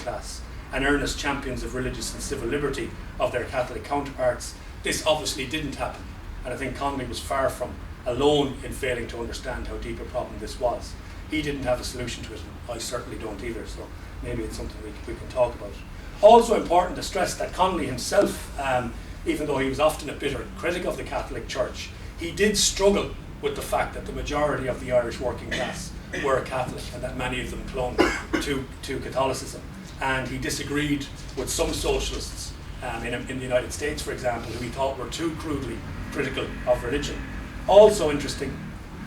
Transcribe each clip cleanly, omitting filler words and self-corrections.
class and earnest champions of religious and civil liberty of their Catholic counterparts. This obviously didn't happen, and I think Connolly was far from alone in failing to understand how deep a problem this was. He didn't have a solution to it, and I certainly don't either, so maybe it's something we can talk about. Also important to stress that Connolly himself, even though he was often a bitter critic of the Catholic Church, he did struggle with the fact that the majority of the Irish working class were Catholic and that many of them clung to Catholicism. And he disagreed with some socialists in the United States, for example, who he thought were too crudely critical of religion. Also interesting,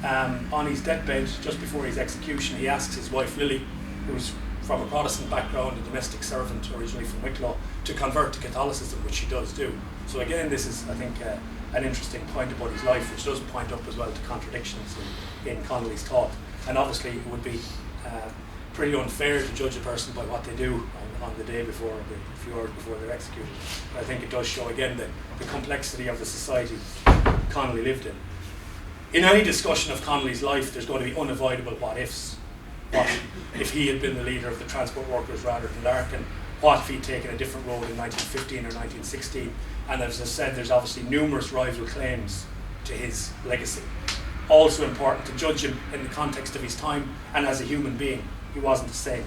on his deathbed, just before his execution, he asked his wife Lily, who's from a Protestant background, a domestic servant originally from Wicklow, to convert to Catholicism, which she does do. So again, this is, I think, an interesting point about his life, which does point up as well to contradictions in Connolly's thought. And obviously it would be pretty unfair to judge a person by what they do on the day before, a few hours before they're executed. But I think it does show again the complexity of the society Connolly lived in. In any discussion of Connolly's life, there's going to be unavoidable what-ifs. What if he had been the leader of the transport workers rather than Larkin? What if he'd taken a different role in 1915 or 1916? And as I said, there's obviously numerous rival claims to his legacy. Also important to judge him in the context of his time and as a human being. He wasn't a saint.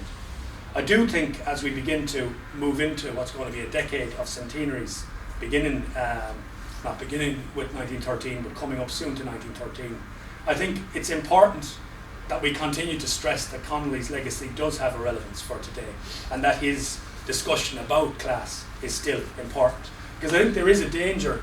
I do think as we begin to move into what's going to be a decade of centenaries, not beginning with 1913, but coming up soon to 1913, I think it's important that we continue to stress that Connolly's legacy does have a relevance for today, and that his discussion about class is still important. Because I think there is a danger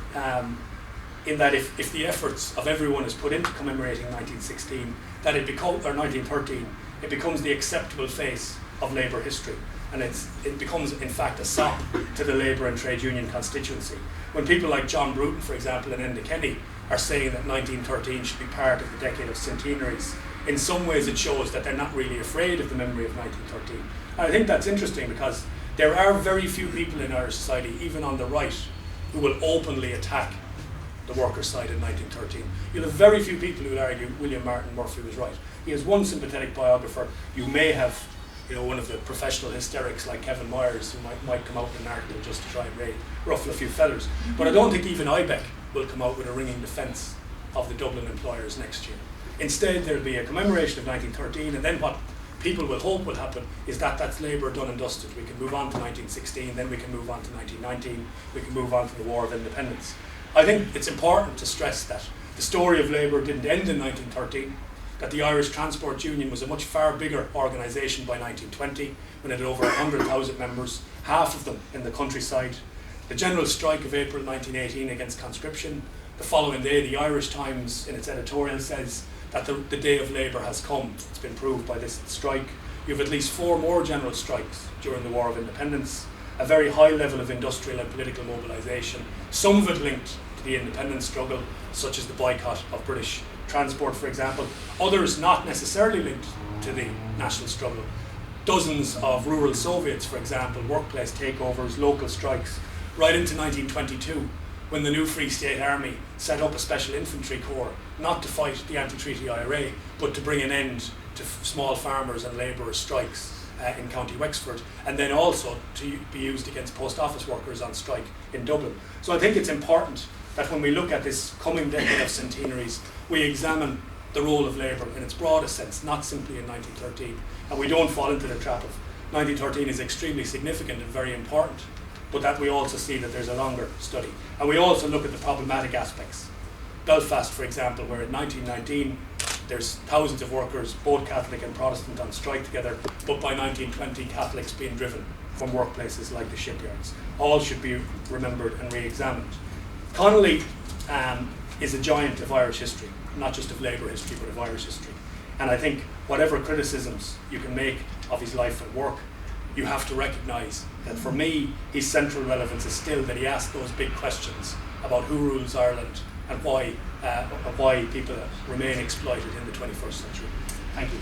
in that if the efforts of everyone is put into commemorating 1916, that it becomes, or 1913, it becomes the acceptable face of Labour history. And it becomes, in fact, a sop to the Labour and trade union constituency. When people like John Bruton, for example, and Enda Kenny are saying that 1913 should be part of the decade of centenaries, in some ways it shows that they're not really afraid of the memory of 1913. And I think that's interesting because there are very few people in Irish society, even on the right, who will openly attack the workers' side in 1913. You'll have very few people who will argue William Martin Murphy was right. He has one sympathetic biographer. You may have, one of the professional hysterics like Kevin Myers who might come out with an article just to try and ruffle a few feathers. But I don't think even IBEC will come out with a ringing defence of the Dublin employers next year. Instead, there'll be a commemoration of 1913, and then what people will hope will happen is that that's Labour done and dusted. We can move on to 1916, then we can move on to 1919, we can move on to the War of Independence. I think it's important to stress that the story of Labour didn't end in 1913, that the Irish Transport Union was a much far bigger organisation by 1920, when it had over 100,000 members, half of them in the countryside. The general strike of April 1918 against conscription. The following day, the Irish Times, in its editorial, says that the day of Labour has come. It's been proved by this strike. You have at least 4 more general strikes during the War of Independence, a very high level of industrial and political mobilisation, some of it linked to the independence struggle, such as the boycott of British transport, for example. Others not necessarily linked to the national struggle. Dozens of rural Soviets, for example, workplace takeovers, local strikes, right into 1922, when the new Free State Army set up a special infantry corps, not to fight the anti-treaty IRA, but to bring an end to small farmers and labourers' strikes in County Wexford, and then also to be used against post office workers on strike in Dublin. So I think it's important that when we look at this coming decade of centenaries, we examine the role of Labour in its broadest sense, not simply in 1913, and we don't fall into the trap of 1913 is extremely significant and very important, but that we also see that there's a longer study. And we also look at the problematic aspects. Belfast, for example, where in 1919 there's thousands of workers, both Catholic and Protestant, on strike together, but by 1920 Catholics being driven from workplaces like the shipyards. All should be remembered and re-examined. Connolly is a giant of Irish history, not just of Labour history, but of Irish history. And I think whatever criticisms you can make of his life and work, you have to recognise that for me, his central relevance is still that he asked those big questions about who rules Ireland and why people remain exploited in the 21st century. Thank you.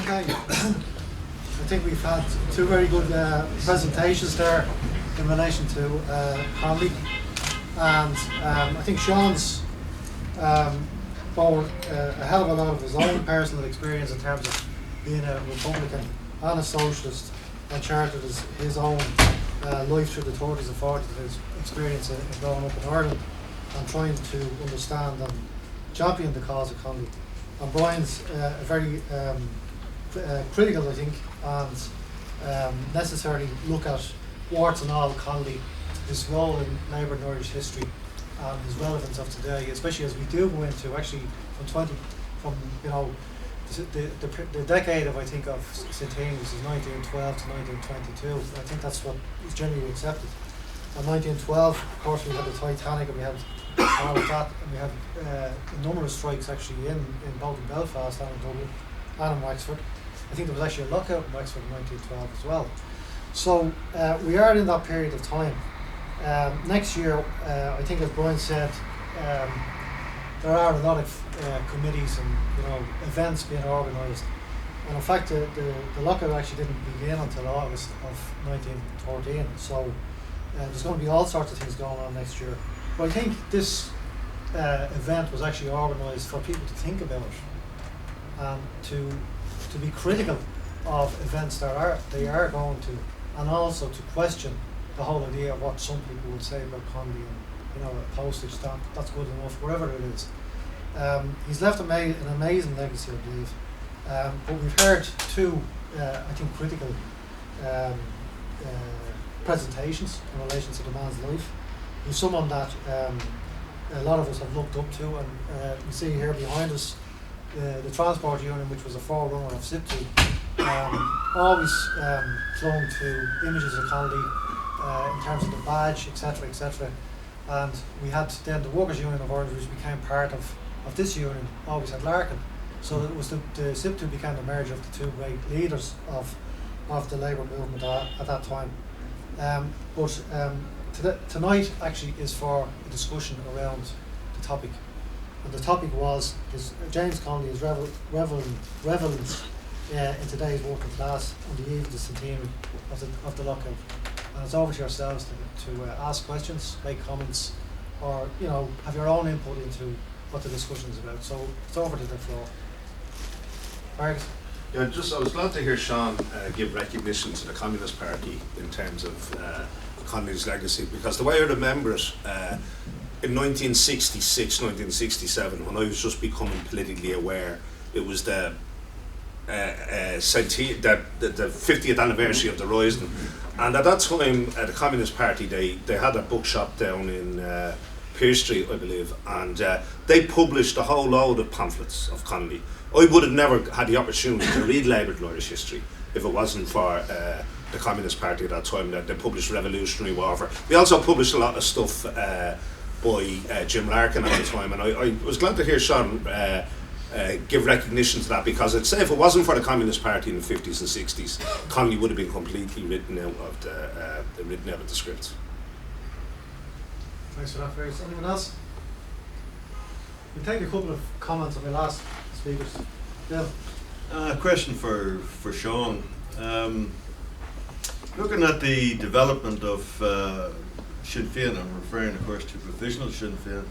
Okay. I think we've had 2 very good presentations there in relation to Hanley, and I think Sean's forward a hell of a lot of his own personal experience in terms of being a Republican and a socialist, and charted his own life through the 30s and 40s, his experience in growing up in Ireland and trying to understand and champion the cause of Connolly. And Brian's a very critical, I think, and necessarily look at warts and all Connolly, his role in Labour and Irish history, and his relevance of today, especially as we do go into actually from you know the decade of, I think, of centennials is 1912 to 1922. I think that's what is generally accepted. In 1912, of course, we had the Titanic, and we had all of that, and we had a number of strikes actually in both in Belfast and in Dublin and in Wexford. I think there was actually a lockout in Wexford in 1912 as well. So we are in that period of time. Next year, I think, as Brian said, there are a lot of committees and events being organised, and in fact the lockout actually didn't begin until August of 1913. So there's going to be all sorts of things going on next year. But I think this event was actually organised for people to think about and to be critical of events that they are going to, and also to question the whole idea of what some people would say about Connolly and a postage stamp, that's good enough, wherever it is. He's left an amazing legacy, I believe. But we've heard two, I think, critical presentations in relation to the man's life. He's someone that a lot of us have looked up to, and you see here behind us the Transport Union, which was a forerunner of SIPTU, always clung to images of Connolly in terms of the badge, etc., etc. And we had then the Workers' Union of Ireland, which became part of this union, always had Larkin. So it was the SIPTU became the merger of the two great leaders of the Labour movement at that time. Tonight actually is for a discussion around the topic. And the topic was James Connolly's relevance in today's working class on the eve of the centenary of the lockout. And it's over to yourselves to ask questions, make comments, or have your own input into what the discussion is about. So it's over to the floor. Margaret? Yeah, I was glad to hear Sean give recognition to the Communist Party in terms of Connolly's legacy, because the way I remember it, in 1966, 1967, when I was just becoming politically aware, it was the 50th anniversary of the Rising, and at that time the Communist Party they had a bookshop down in Pearse Street, I believe, and they published a whole load of pamphlets of Connolly. I would have never had the opportunity to read Labour and Irish history if it wasn't for the Communist Party at that time. That they published Revolutionary Warfare. They also published a lot of stuff by Jim Larkin at the time, and I was glad to hear Sean give recognition to that, because I'd say if it wasn't for the Communist Party in the 50s and 60s, Connolly would have been completely written out of the script. Thanks for that, Fergus. Anyone else? We'll take a couple of comments on the last speakers. Bill? A question for Sean. Looking at the development of Sinn Féin, I'm referring of course to provisional Sinn Féin,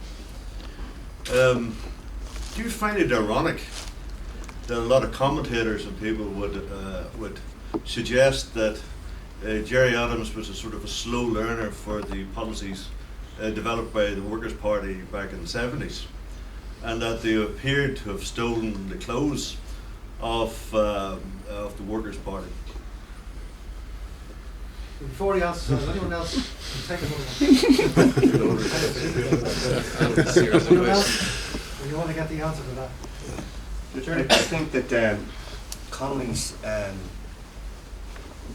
do you find it ironic that a lot of commentators and people would suggest that Gerry Adams was a sort of a slow learner for the policies developed by the Workers' Party back in the 70s, and that they appeared to have stolen the clothes of the Workers' Party? Before he answers, does anyone else take another one? Anyone else? Or you want to get the answer to that? I think that Connolly's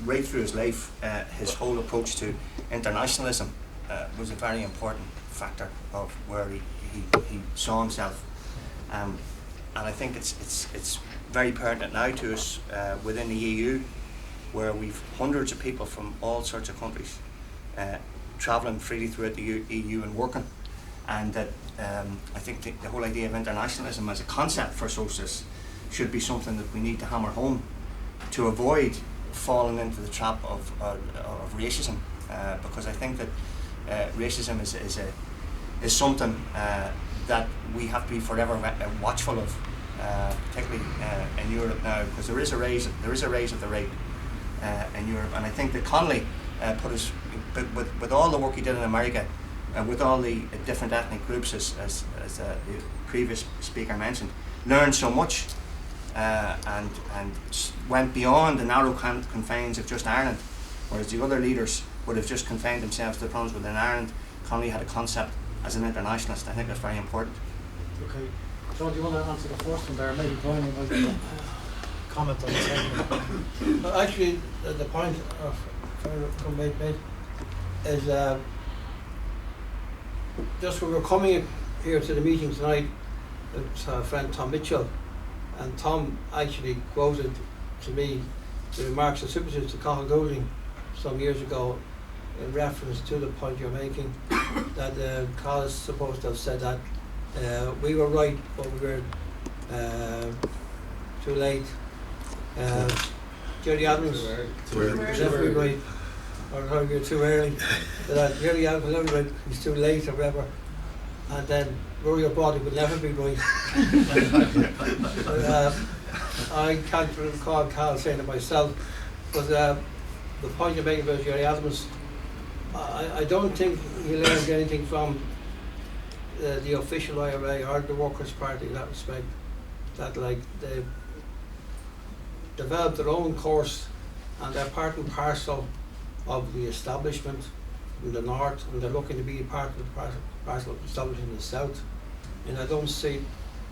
right through his life, his whole approach to internationalism was a very important factor of where he saw himself, and I think it's very pertinent now to us within the EU, where we've hundreds of people from all sorts of countries travelling freely throughout the EU and working, and that I think the whole idea of internationalism as a concept for socialists should be something that we need to hammer home to avoid falling into the trap of racism, because I think that racism is something that we have to be forever watchful of, particularly in Europe now, because there is a raise of the rate in Europe, and I think that Connolly put us with all the work he did in America, with all the different ethnic groups, as the previous speaker mentioned, learned so much and went beyond the narrow confines of just Ireland, whereas the other leaders would have just confined themselves to the problems within Ireland. Connolly had a concept as an internationalist. I think that's very important. Okay. John, do you want to answer the first one there? Maybe Brian might comment on the second one. But actually, the point of made is just when we were coming here to the meeting tonight, it's our friend Tom Mitchell, and Tom actually quoted to me the remarks of Superintendent to Connolly some years ago in reference to the point you're making, that Carl is supposed to have said that we were right, but we were too late. Jerry Adams was definitely right, or we were too early. But Jerry Adams was never right, he's too late or whatever. And then Rory O'Brien would never be right. But, I can't recall Carl saying it myself, but the point you're making about Jerry Adams, I don't think he learned anything from the official IRA or the Workers' Party in that respect. That like they developed their own course and they're part and parcel of the establishment in the north, and they're looking to be part of the parcel of the establishment in the south. And I don't see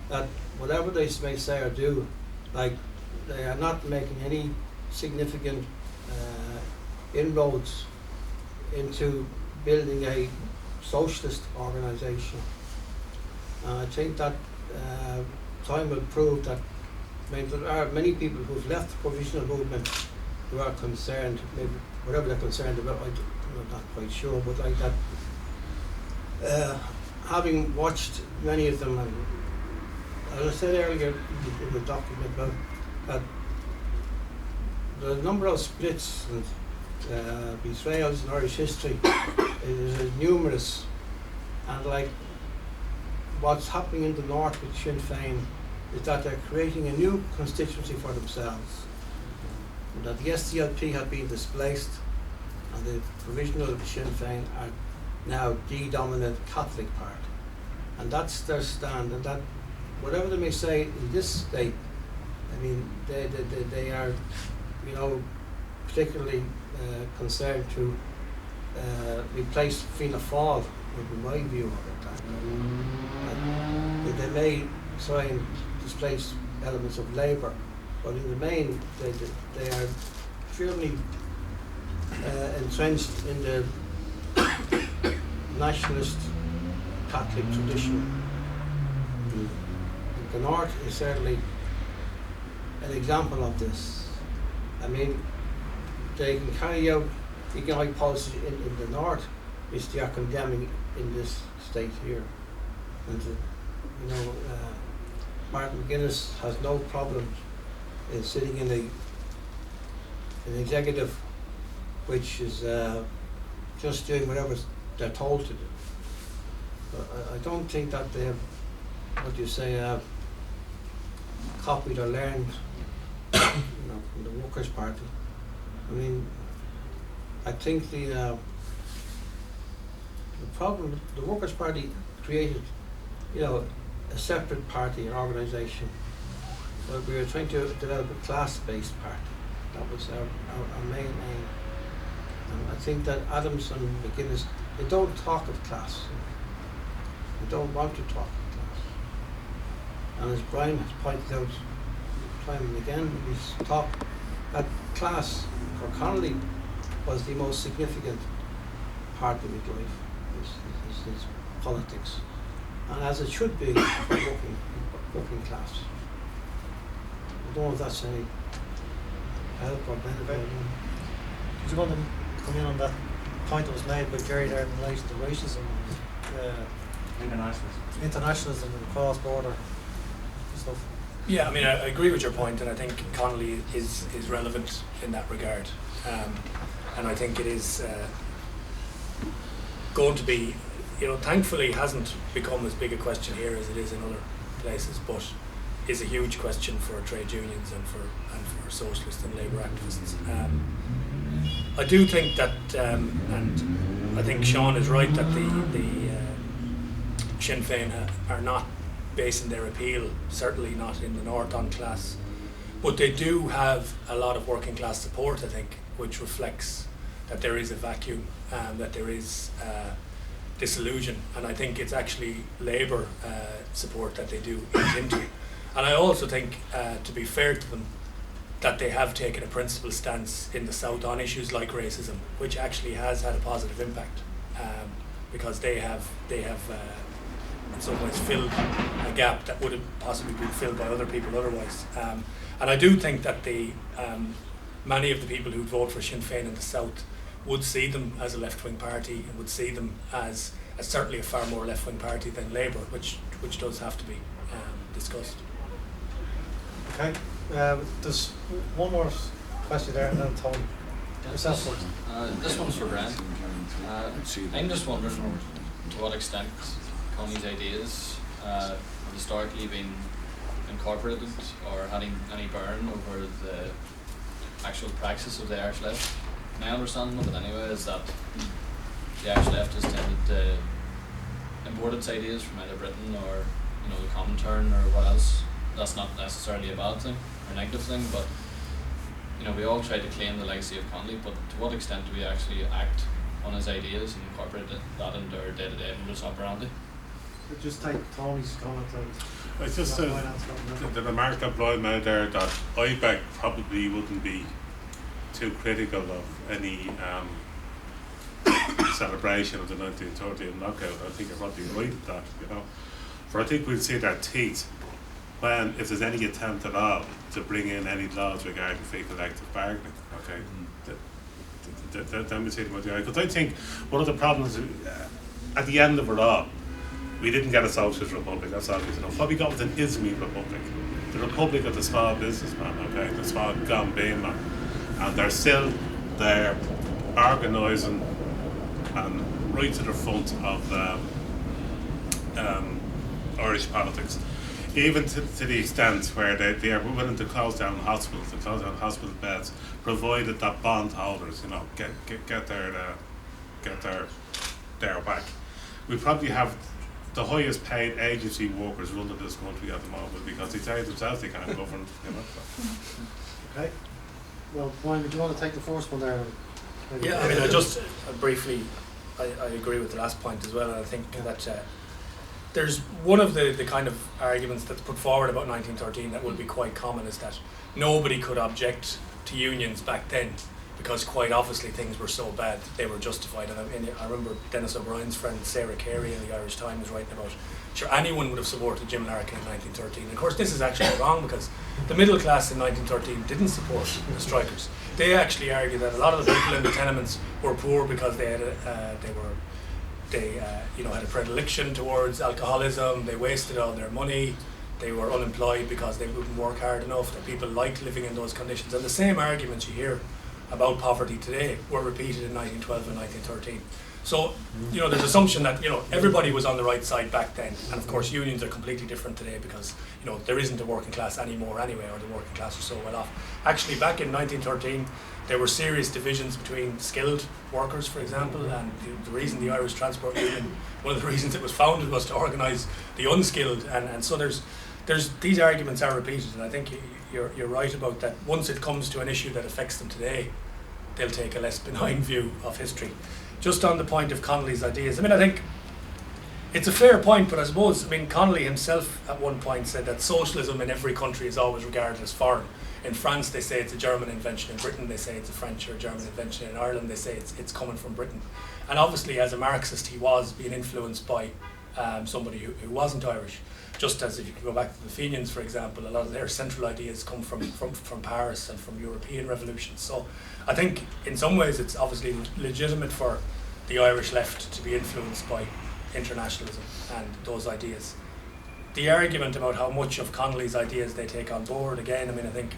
that whatever they may say or do, like they are not making any significant inroads into building a socialist organisation. And I think that time will prove that. I mean, there are many people who've left the provisional movement who are concerned, maybe whatever they're concerned about, I'm not quite sure, but like that, having watched many of them, and as I said earlier in the document about that, the number of splits and betrayals in Irish history is numerous, and like what's happening in the north with Sinn Féin is that they're creating a new constituency for themselves, and that the SDLP have been displaced and the provisional Sinn Féin are now the dominant Catholic party, and that's their stand, and that whatever they may say in this state, I mean they are, you know, particularly concerned to replace Fianna Fáil, would be my view of it. And they may try and displace elements of Labour, but in the main they are firmly entrenched in the nationalist Catholic tradition. The North is certainly an example of this. I mean, they can carry out economic policy in the North, which they are condemning in this state here. And you know, Martin McGuinness has no problem in sitting in an executive which is just doing whatever they're told to do. But I don't think that they have, what do you say, copied or learned, you know, from the Workers' Party. I mean, I think the problem, the Workers' Party created, you know, a separate party, an organisation, but we were trying to develop a class-based party. That was our main aim. And I think that Adams and McGuinness, they don't talk of class. They don't want to talk of class. And as Brian has pointed out time and again, he's talked that class for Connolly was the most significant part of his life, his politics, and as it should be for working class. I don't know if that's any help or benefit. Did you want to come in on that point that was made by Jerry there in relation to racism, internationalism and cross-border stuff? Yeah, I mean, I agree with your point, and I think Connolly is relevant in that regard. And I think it is going to be thankfully hasn't become as big a question here as it is in other places, but is a huge question for trade unions and for socialist and labour activists. I do think that, and I think Sean is right, that the Sinn Féin are not basing their appeal, certainly not in the North, on class, but they do have a lot of working class support, I think, which reflects that there is a vacuum, that there is disillusion, and I think it's actually labour support that they do eat into. And I also think, to be fair to them, that they have taken a principled stance in the South on issues like racism, which actually has had a positive impact, because they have in some ways filled a gap that would have possibly been filled by other people otherwise. And I do think that many of the people who vote for Sinn Féin in the South would see them as a left-wing party, and would see them as certainly a far more left-wing party than Labour, which does have to be discussed. Okay, there's one more question there, and then Tony. Yourself first. This one's for Brent. I'm just wondering to what extent Connolly's ideas have historically been incorporated or had any bearing over the actual praxis of the Irish left. My understanding of it anyway is that the Irish left has tended to import its ideas from either Britain or the Comintern or what else. That's not necessarily a bad thing or a negative thing, but we all try to claim the legacy of Connolly, but to what extent do we actually act on his ideas and incorporate that into our day-to-day modus operandi? Just take Tony's comment. It's just the remark that Brian made there, that IBEC probably wouldn't be too critical of any celebration of the 1913 knockout. I think you're probably right at that, For I think we'll see their teeth when, if there's any attempt at all to bring in any laws regarding free collective bargaining, okay? Then we see them with the eye. Because I think one of the problems, at the end of it all, we didn't get a socialist republic, that's obvious enough. What we got was an ISME republic, the republic of the small businessman, okay, the small gambling man. And they're still there organising and right to the front of Irish politics. Even to the extent where they are willing to close down hospitals, to close down hospital beds, provided that bondholders, get their whack. We probably have the highest paid agency workers running this country at the moment, because they tell themselves they can't govern. Okay. Well, Brian, do you want to take the first one there? Yeah, I mean, I just briefly, I agree with the last point as well, and I think that there's one of the kind of arguments that's put forward about 1913 that will be quite common, is that nobody could object to unions back then because quite obviously things were so bad they were justified. And I remember Dennis O'Brien's friend Sarah Carey in the Irish Times writing about, sure, anyone would have supported Jim Larkin in 1913. And of course this is actually wrong, because the middle class in 1913 didn't support the strikers. They actually argued that a lot of the people in the tenements were poor because they had had a predilection towards alcoholism, they wasted all their money, they were unemployed because they wouldn't work hard enough, that people liked living in those conditions. And the same arguments you hear about poverty today were repeated in 1912 and 1913. So, there's assumption that, everybody was on the right side back then, and of course unions are completely different today because, there isn't a working class anymore anyway, or the working class are so well off. Actually, back in 1913, there were serious divisions between skilled workers, for example, and the reason the Irish Transport Union, one of the reasons it was founded was to organise the unskilled, and so there's these arguments are repeated, and I think you're right about that. Once it comes to an issue that affects them today, they'll take a less benign view of history. Just on the point of Connolly's ideas, I think it's a fair point, but I suppose, Connolly himself at one point said that socialism in every country is always regarded as foreign. In France they say it's a German invention, in Britain they say it's a French or German invention, in Ireland they say it's coming from Britain. And obviously as a Marxist he was being influenced by somebody who wasn't Irish. Just as if you could go back to the Fenians, for example, a lot of their central ideas come from Paris and from European revolutions. So I think in some ways it's obviously legitimate for the Irish left to be influenced by internationalism and those ideas. The argument about how much of Connolly's ideas they take on board, again, I think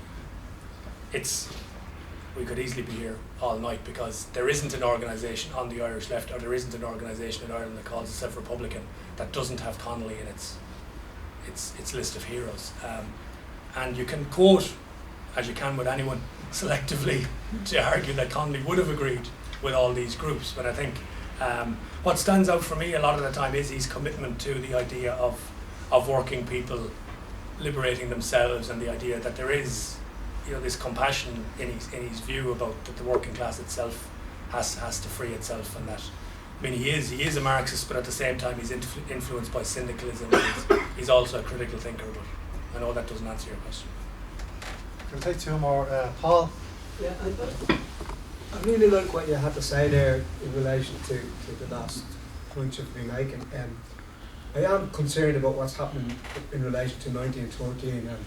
we could easily be here all night, because there isn't an organisation on the Irish left, or there isn't an organisation in Ireland that calls itself Republican, that doesn't have Connolly in its list of heroes. And you can quote, as you can with anyone, selectively to argue that Connolly would have agreed with all these groups. But I think what stands out for me a lot of the time is his commitment to the idea of working people liberating themselves, and the idea that there is, this compassion in his view about that the working class itself has to free itself, and that, he is a Marxist, but at the same time he's influenced by syndicalism, and he's also a critical thinker. But I know that doesn't answer your question. We'll take two more. Paul? Yeah, I really like what you had to say there in relation to the last point you've been making. I am concerned about what's happening in relation to 1913 and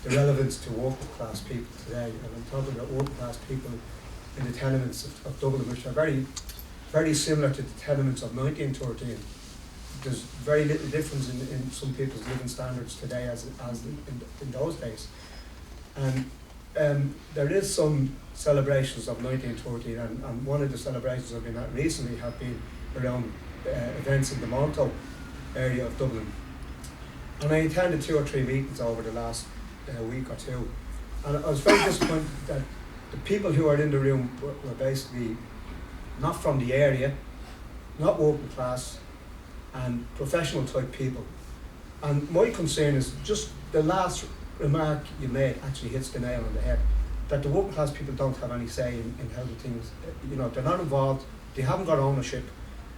the relevance to working class people today. And I'm talking about working class people in the tenements of Dublin, which are very, very similar to the tenements of 1913. There's very little difference in some people's living standards today as in those days. And there is some celebrations of 1913, and one of the celebrations I've been at recently have been around events in the Monto area of Dublin. And I attended 2 or 3 meetings over the last week or two, and I was very disappointed that the people who are in the room were basically not from the area, not working class, and professional type people. And my concern is just the last remark you made actually hits the nail on the head, that the working class people don't have any say in how the things, they're not involved, they haven't got ownership,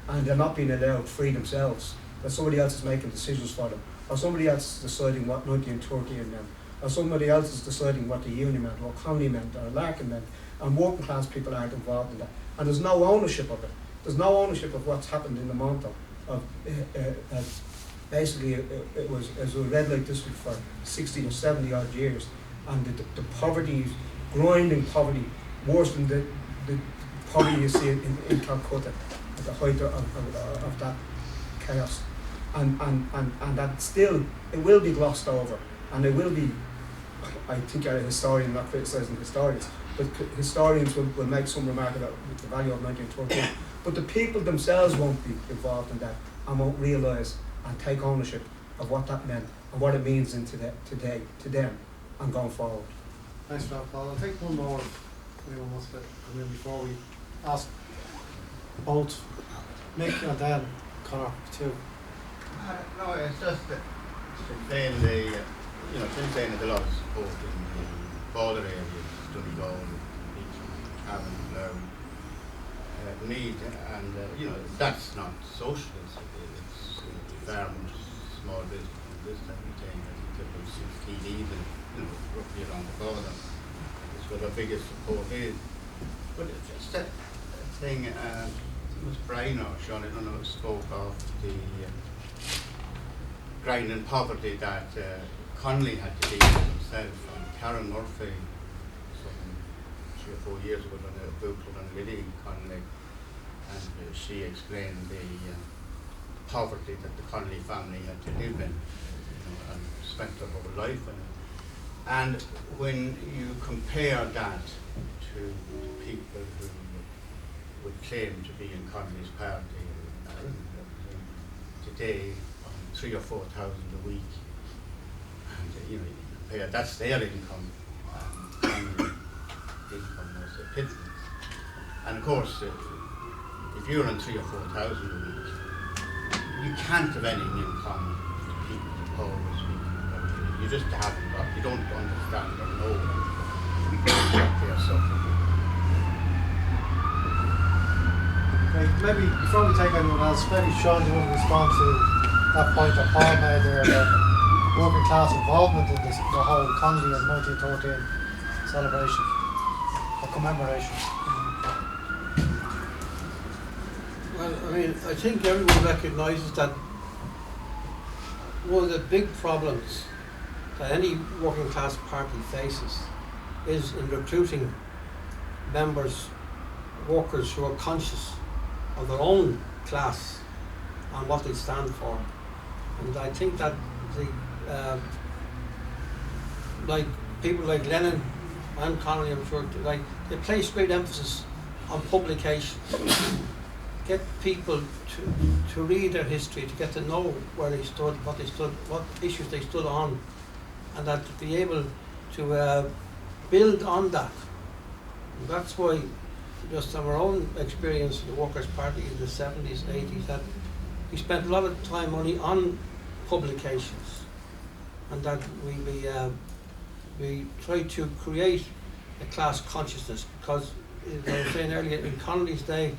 and they're not being allowed free themselves, that somebody else is making decisions for them, or somebody else is deciding what 1913 meant, or somebody else is deciding what the Union meant, what Connolly meant, or Larkin meant, and working class people aren't involved in that. And there's no ownership of it. There's no ownership of what's happened in the Monto. Basically, it was a red light district for 60 or 70 odd years, and the poverty, grinding poverty, worse than the poverty you see in Calcutta at the height of that chaos, and that still it will be glossed over, and it will be. I think you're a historian, not criticising historians, but historians will make some remark about the value of 1913, but the people themselves won't be involved in that and won't realise and take ownership of what that meant and what it means today to them and going forward. Thanks for that, Paul. I'll take one more if anyone wants to come in before we ask both Mick and Dan Connor too. No, it's just that Sinn Féin, Sinn Féin has a lot of support in border areas, Donegal, Cavan, Louth, Meath, and that's not socialist. It's farmers, small business, this type of thing. I think there was 16 even, roughly along the border. That's where the biggest support is. But it's just a thing. It was Brian or Sean, I don't know, spoke of the grinding poverty that Connolly had to deal with himself. And Karen Murphy, some 3 or 4 years ago, done a book on Liddy Connolly, and she explained the poverty that the Connolly family had to live in, and spent their whole life in it. And when you compare that to the people who would claim to be in Connolly's party in Ireland, today on 3,000 or 4,000 a week, and you compare, that's their income, and Connolly's income was a pittance. And of course, if you're on 3,000 or 4,000 a week, you can't have anything in common with the people the poor is speaking. You just haven't got, you don't understand or know what they're suffering. Okay, maybe before we take anyone else, maybe Sean, you want to respond to that point that Paul made there about working class involvement in this, the whole Connolly and 1913 celebration or commemoration. Well, I think everyone recognises that one of the big problems that any working class party faces is in recruiting members, workers who are conscious of their own class and what they stand for. And I think that like people like Lenin and Connolly, I'm sure, like, they place great emphasis on publication. Get people to read their history, to get to know where they stood, what issues they stood on, and that to be able to build on that. And that's why, just from our own experience in the Workers' Party in the 70s, 80s, that we spent a lot of time only on publications, and that we tried to create a class consciousness, because, as I was saying earlier, in Connolly's day,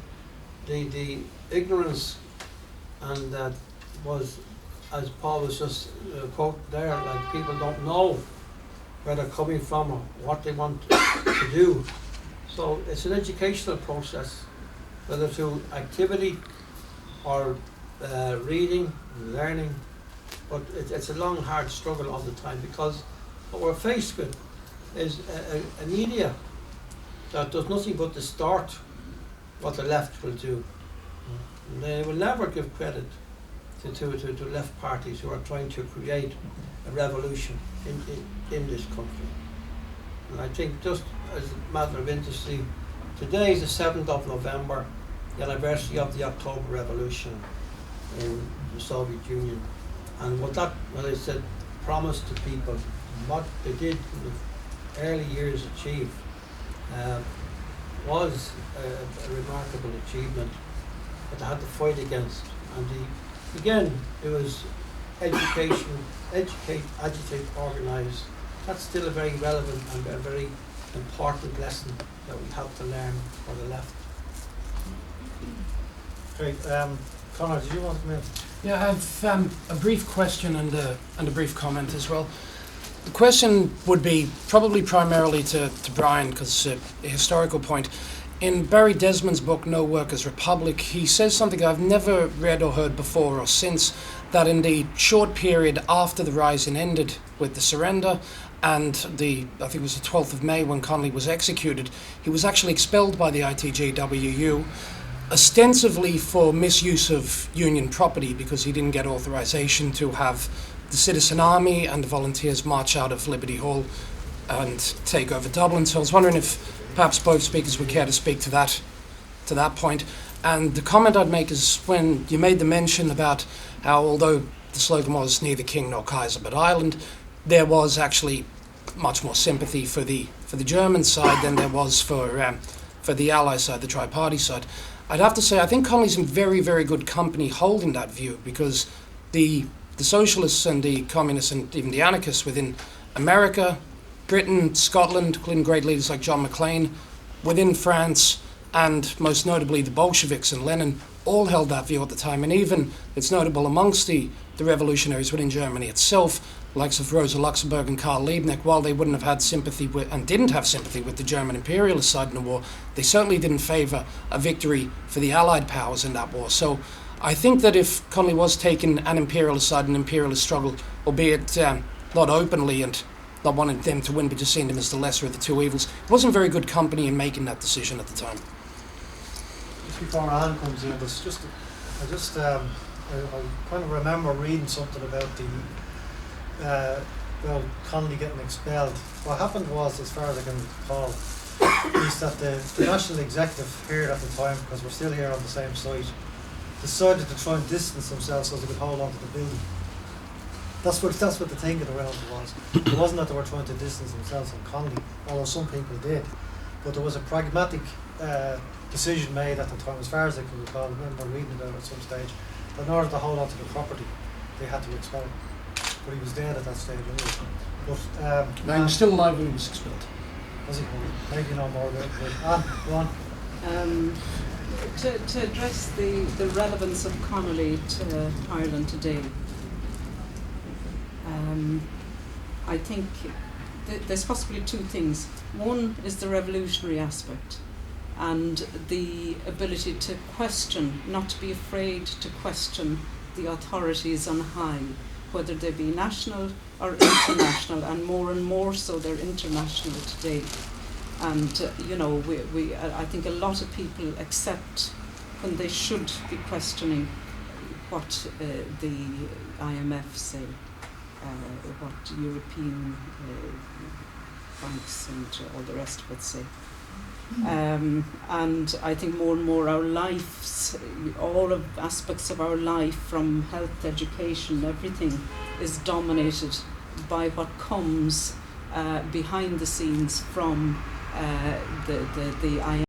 the ignorance, and that was, as Paul was just quoting there, like, people don't know where they're coming from or what they want to do. So it's an educational process, whether through activity or reading, learning, but it's a long, hard struggle all the time, because what we're faced with is a media that does nothing but distort what the left will do. And they will never give credit to left parties who are trying to create a revolution in this country. And I think, just as a matter of industry, today is the 7th of November, the anniversary of the October Revolution in the Soviet Union. And what I said, promised to people, what they did in the early years achieve, was a remarkable achievement that they had to fight against. And again, it was education, educate, agitate, organise. That's still a very relevant and a very important lesson that we have to learn for the left. Great. Conor, did you want to come in? Yeah, I have a brief question and a brief comment as well. The question would be probably primarily to Brian, because a historical point. In Barry Desmond's book, No Workers' Republic, he says something I've never read or heard before or since, that in the short period after the Rising ended with the surrender, and I think it was the 12th of May when Connolly was executed, he was actually expelled by the ITGWU, ostensibly for misuse of union property, because he didn't get authorization to have the Citizen Army and the volunteers march out of Liberty Hall and take over Dublin. So I was wondering if perhaps both speakers would care to speak to that point. And the comment I'd make is, when you made the mention about how, although the slogan was neither king nor Kaiser but Ireland, there was actually much more sympathy for the German side than there was for the Allied side, the tri-party side. I'd have to say I think Connolly's in very, very good company holding that view, because the socialists and the communists and even the anarchists within America, Britain, Scotland, including great leaders like John Maclean, within France, and most notably the Bolsheviks and Lenin, all held that view at the time. And even, it's notable amongst the revolutionaries within Germany itself, likes of Rosa Luxemburg and Karl Liebknecht, while they wouldn't have had sympathy with, and didn't have sympathy with, the German imperialist side in the war, they certainly didn't favour a victory for the Allied powers in that war. So I think that if Connolly was taking an imperialist side, an imperialist struggle, albeit not openly and not wanting them to win, but just seeing them as the lesser of the two evils, it wasn't very good company in making that decision at the time. Just before Anne comes in, I kind of remember reading something about Connolly getting expelled. What happened was, as far as I can recall, is that the National Executive here at the time, because we're still here on the same site, decided to try and distance themselves so they could hold on to the building. That's what the thinking around it was. It wasn't that they were trying to distance themselves from Connolly, although some people did. But there was a pragmatic decision made at the time, as far as I can recall. I remember reading it out at some stage, that in order to hold on to the property, they had to expel him. But he was dead at that stage anyway. But Now, he was still alive when he was expelled. Was he? Maybe no more about it. Go on. To address the relevance of Connolly to Ireland today, I think there's possibly two things. One is the revolutionary aspect and the ability to question, not to be afraid to question the authorities on high, whether they be national or international, and more so they're international today. And I think a lot of people accept when they should be questioning what the IMF say, what European banks and all the rest of it, say. And I think more and more our lives, all of aspects of our life, from health, education, everything is dominated by what comes behind the scenes from the